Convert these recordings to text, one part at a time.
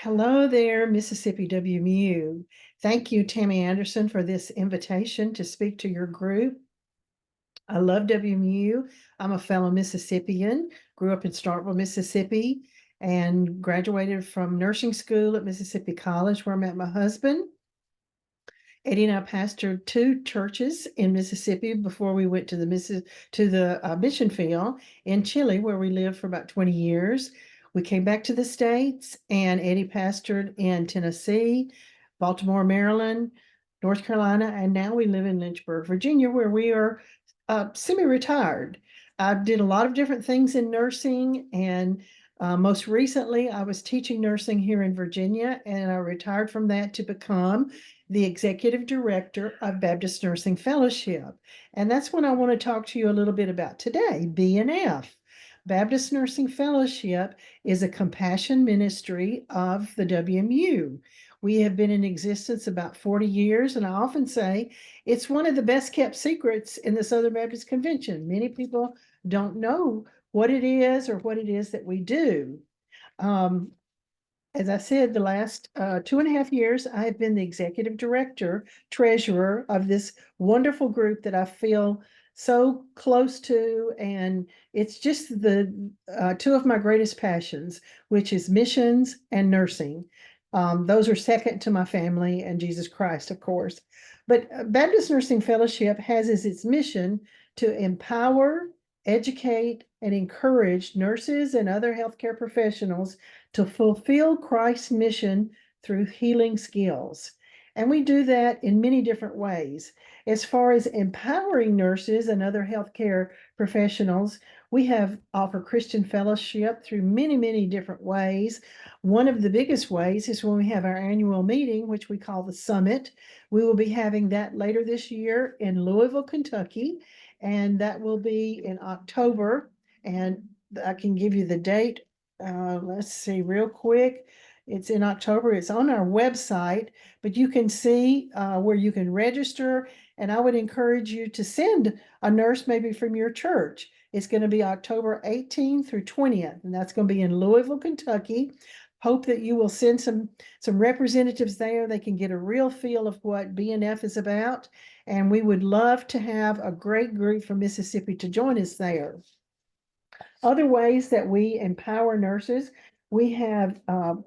Hello there, Mississippi WMU. Thank you, Tammy Anderson, for this invitation to speak to your group. I love WMU. I'm a fellow Mississippian, grew up in Starkville, Mississippi, and graduated from nursing school at Mississippi College, where I met my husband. Eddie and I pastored two churches in Mississippi before we went to the mission field in Chile, where we lived for about 20 years. We came back to the States, and Eddie pastored in Tennessee, Baltimore, Maryland, North Carolina, and now we live in Lynchburg, Virginia, where we are semi-retired. I did a lot of different things in nursing, and most recently, I was teaching nursing here in Virginia, and I retired from that to become the executive director of Baptist Nursing Fellowship. And that's what I want to talk to you a little bit about today, B&F. Baptist Nursing Fellowship is a compassion ministry of the WMU. We have been in existence about 40 years, and I often say it's one of the best kept secrets in the Southern Baptist Convention. Many people don't know what it is or what it is that we do. As I said, the last 2.5 years, I have been the executive director, treasurer of this wonderful group that I feel so close to. And it's just the two of my greatest passions, which is missions and nursing. Those are second to my family and Jesus Christ, of course. But Baptist Nursing Fellowship has as its mission to empower, educate, and encourage nurses and other healthcare professionals to fulfill Christ's mission through healing skills. And we do that in many different ways. As far as empowering nurses and other healthcare professionals, we have offer Christian fellowship through many, many different ways. One of the biggest ways is when we have our annual meeting, which we call the Summit. We will be having that later this year in Louisville, Kentucky, and that will be in October. And I can give you the date. Let's see real quick. It's in October. It's on our website, but you can see where you can register. And I would encourage you to send a nurse maybe from your church. It's going to be October 18th through 20th, and that's going to be in Louisville, Kentucky. Hope that you will send some representatives there. They can get a real feel of what B&F is about. And we would love to have a great group from Mississippi to join us there. Other ways that we empower nurses, we have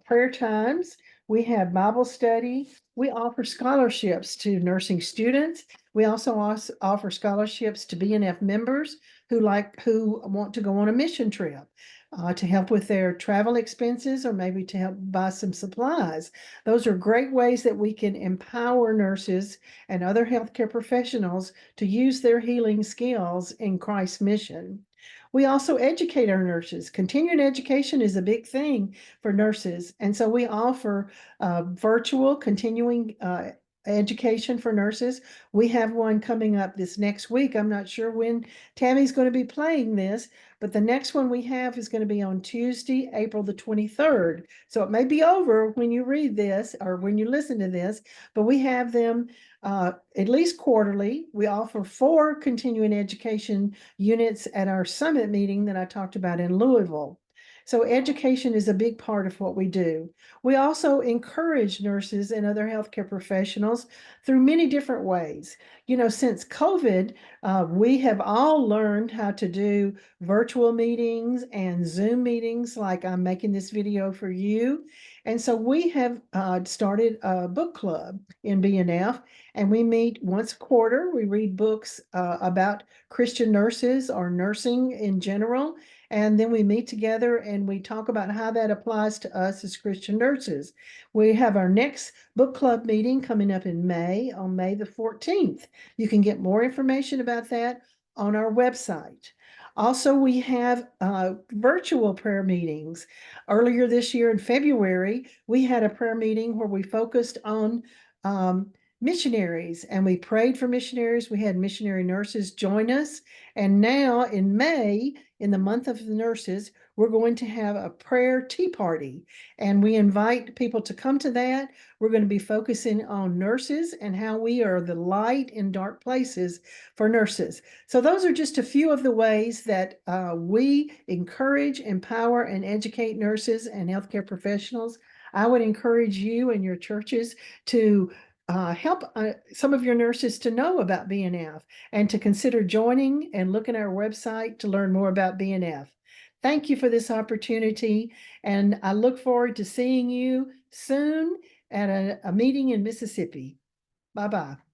prayer times, we have Bible study, we offer scholarships to nursing students. We also offer scholarships to B&F members who want to go on a mission trip. To help with their travel expenses or maybe to help buy some supplies. Those are great ways that we can empower nurses and other healthcare professionals to use their healing skills in Christ's mission. We also educate our nurses. Continuing education is a big thing for nurses. And so we offer virtual continuing education for nurses. We have one coming up this next week. I'm not sure when Tammy's going to be playing this, but the next one we have is going to be on Tuesday, April the 23rd. So it may be over when you read this or when you listen to this, but we have them at least quarterly. We offer 4 continuing education units at our summit meeting that I talked about in Louisville. So education is a big part of what we do. We also encourage nurses and other healthcare professionals through many different ways. You know, since COVID, we have all learned how to do virtual meetings and Zoom meetings like I'm making this video for you. And so we have started a book club in B&F, and we meet once a quarter. We read books about Christian nurses or nursing in general. And then we meet together and we talk about how that applies to us as Christian nurses. We have our next book club meeting coming up in May, on May the 14th. You can get more information about that on our website. Also, we have virtual prayer meetings. Earlier this year in February, we had a prayer meeting where we focused on missionaries and we prayed for missionaries. We had missionary nurses join us. And now in May, in the month of the nurses, we're going to have a prayer tea party. And we invite people to come to that. We're going to be focusing on nurses and how we are the light in dark places for nurses. So those are just a few of the ways that we encourage, empower, and educate nurses and healthcare professionals. I would encourage you and your churches to help some of your nurses to know about BNF and to consider joining and look at our website to learn more about BNF. Thank you for this opportunity, and I look forward to seeing you soon at a meeting in Mississippi. Bye-bye.